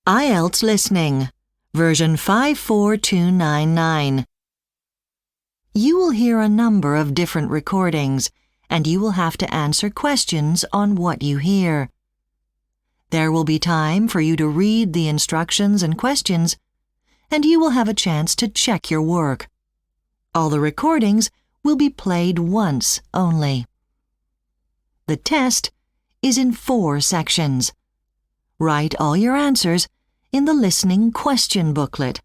IELTS Listening, version 54299. You will hear a number of different recordings, and you will have to answer questions on what you hear. There will be time for you to read the instructions and questions, and you will have a chance to check your work. All the recordings will be played once only. The test is in 4 sections. Write all your answers in the listening question booklet.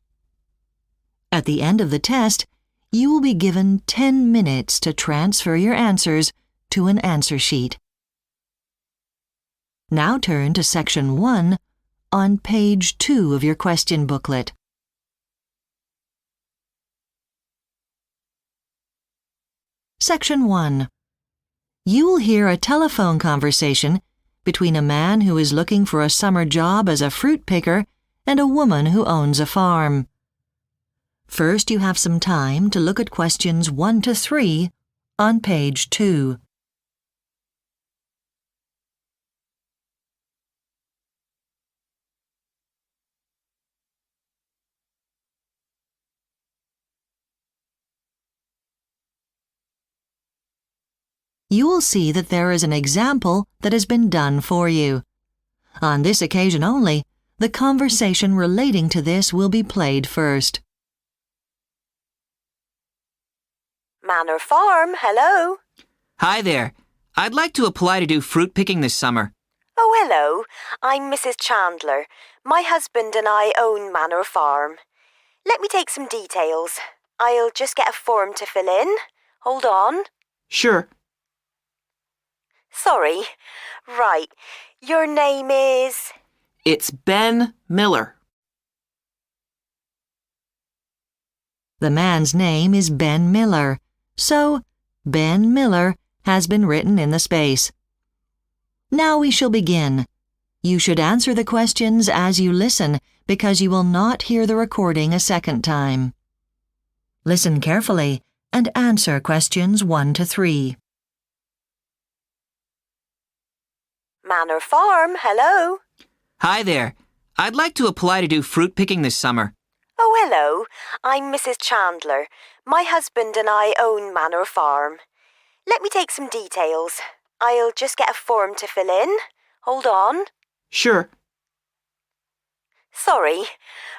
At the end of the test, you will be given 10 minutes to transfer your answers to an answer sheet. Now turn to Section 1 on page 2 of your question booklet. Section 1. You will hear a telephone conversation between a man who is looking for a summer job as a fruit picker and a woman who owns a farm. First, you have some time to look at questions 1 to 3 on page 2. You will see that there is an example that has been done for you. On this occasion only, the conversation relating to this will be played first. Manor Farm, hello. Hi there. I'd like to apply to do fruit picking this summer. Oh, hello. I'm Mrs. Chandler. My husband and I own Manor Farm. Let me take some details. I'll just get a form to fill in. Hold on. Sure. Sorry. Right. Your name is... It's Ben Miller. The man's name is Ben Miller, so Ben Miller has been written in the space. Now we shall begin. You should answer the questions as you listen because you will not hear the recording a second time. Listen carefully and answer questions 1 to 3. Manor Farm, hello. Hi there. I'd like to apply to do fruit picking this summer. Oh, hello. I'm Mrs. Chandler. My husband and I own Manor Farm. Let me take some details. I'll just get a form to fill in. Hold on. Sure. Sorry.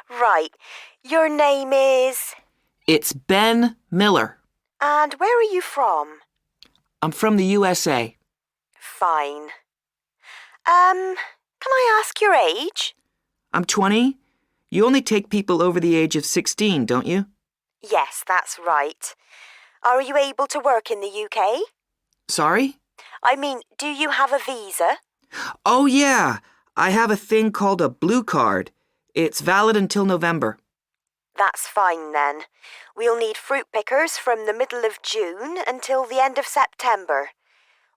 Right. Your name is... It's Ben Miller. And where are you from? I'm from the USA. Fine. Can I ask your age? I'm 20. You only take people over the age of 16, don't you? Yes, that's right. Are you able to work in the UK? Sorry? I mean, do you have a visa? Oh, yeah. I have a thing called a blue card. It's valid until November. That's fine then. We'll need fruit pickers from the middle of June until the end of September.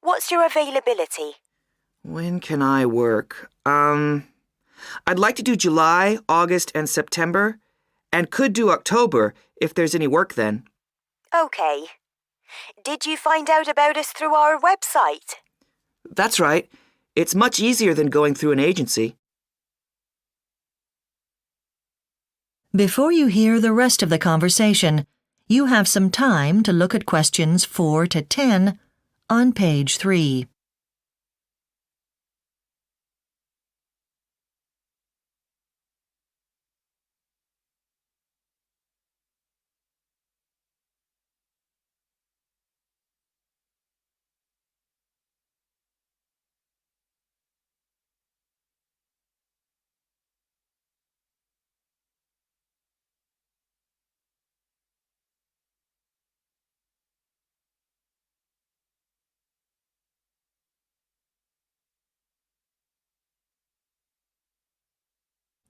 What's your availability? When can I work? I'd like to do July, August, and September, and could do October if there's any work then. Okay. Did you find out about us through our website? That's right. It's much easier than going through an agency. Before you hear the rest of the conversation, you have some time to look at questions 4 to 10 on page 3.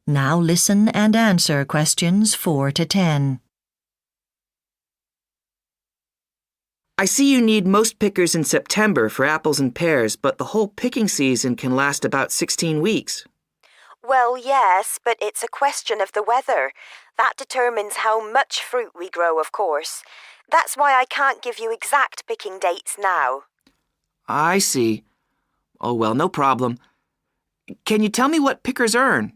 Now listen and answer questions 4 to 10. I see you need most pickers in September for apples and pears, but the whole picking season can last about 16 weeks. Well, yes, but it's a question of the weather. That determines how much fruit we grow, of course. That's why I can't give you exact picking dates now. I see. Oh, well, no problem. Can you tell me what pickers earn?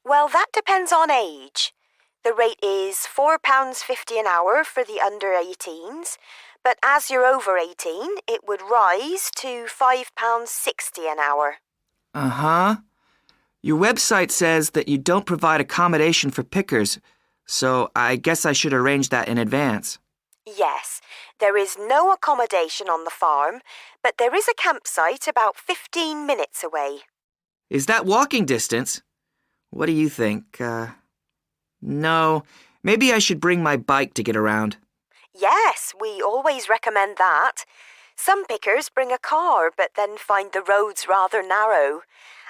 Well, that depends on age. The rate is £4.50 an hour for the under 18s, but as you're over 18, it would rise to £5.60 an hour. Uh-huh. Your website says that you don't provide accommodation for pickers, so I guess I should arrange that in advance. Yes, there is no accommodation on the farm, but there is a campsite about 15 minutes away. Is that walking distance? What do you think? No, maybe I should bring my bike to get around. Yes, we always recommend that. Some pickers bring a car but then find the roads rather narrow,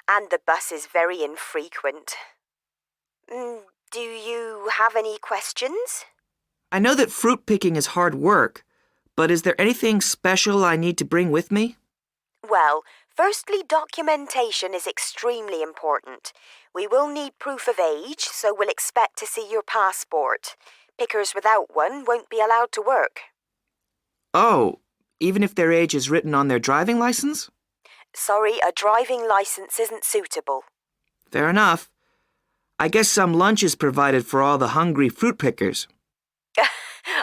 and the bus is very infrequent. Do you have any questions? I know that fruit picking is hard work, but is there anything special I need to bring with me? Well, firstly, documentation is extremely important. We will need proof of age, so we'll expect to see your passport. Pickers without one won't be allowed to work. Oh, even if their age is written on their driving license? Sorry, a driving license isn't suitable. Fair enough. I guess some lunch is provided for all the hungry fruit pickers.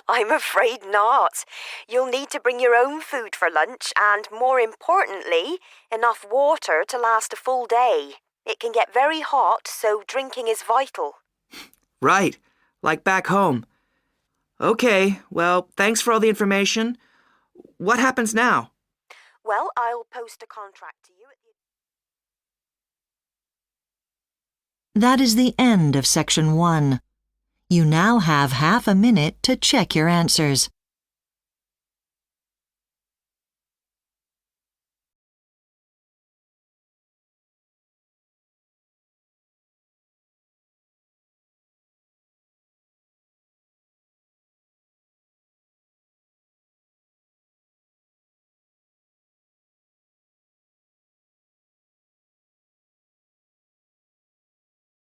I'm afraid not. You'll need to bring your own food for lunch and, more importantly, enough water to last a full day. It can get very hot, so drinking is vital. Right, like back home. Okay, well, thanks for all the information. What happens now? Well, I'll post a contract to you at the... That is the end of Section 1. You now have half a minute to check your answers.